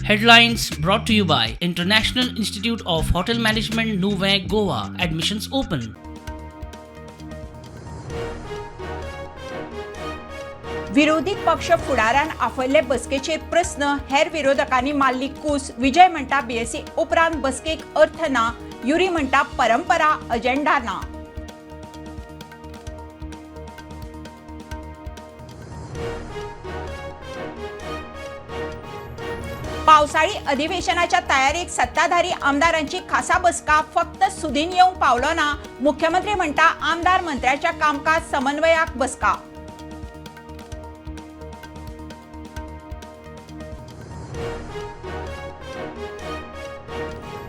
Headlines brought to you by International Institute of Hotel Management, Nuvei, Goa. Admissions open. विरोधी पक्ष फुडाऱ्यान आपयल्ले बसकेचेर प्रस्न हेर विरोधकांनी मारली कूस. विजय म्हणटा बीएससी उपरांत बसकेक अर्थ ना. युरी म्हणटा परंपरा अजेंडा ना. पावसाळी अधिवेशनाच्या तयारीक सत्ताधारी आमदारांची खासा बसका फक्त सुदीन येवंक पावलो ना. मुख्यमंत्री म्हणटा आमदार मंत्र्याच्या कामकाज समन्वयाक बसका.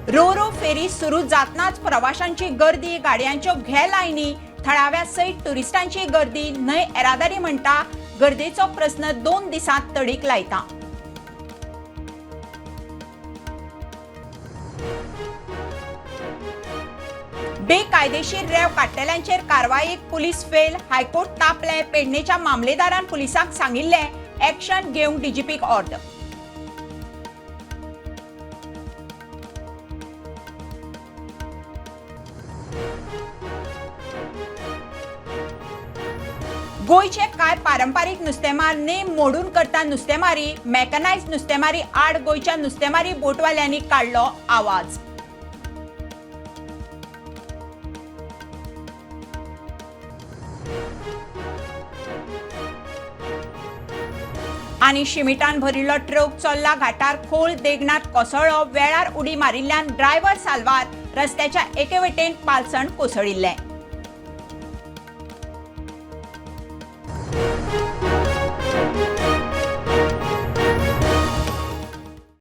रो फेरी सुरू जातनाच प्रवाशांची गर्दी, गाडयांच्यो घे लायनी, थळाव्या सैट टुरिस्टांची गर्दी. न्हय येरादारी म्हणटा गर्देचो प्रस्न 2 दिसांत तडीक लायता. बेकायदेशीर रेव काडटल्यांचेर कारवाईक पुलीस फेल. हायकोर्ट तापले. पेडणेच्या मामलेदारान पुलिसांक सांगिल्ले एक्शन घेवंक डीजीपीक ऑर्डर. गोयचे कांय पारंपारीक नुस्तेमार नेम मोडून करता नुस्तेमारी. मेकनायज्ड नुस्तेमारी आड गोयच्या नुस्तेमारी बोटवाल्यांनी काडलो आवाज. आनी शिमिटान भरिल्लो ट्रक चल्ला घाटार खोल. देगणात कोसळ्ळो. वेळार उडी मारिल्ल्यान ड्रायव्हर साल्वार. रस्त्याच्या एके वटेन पालसण कोसळिल्ले.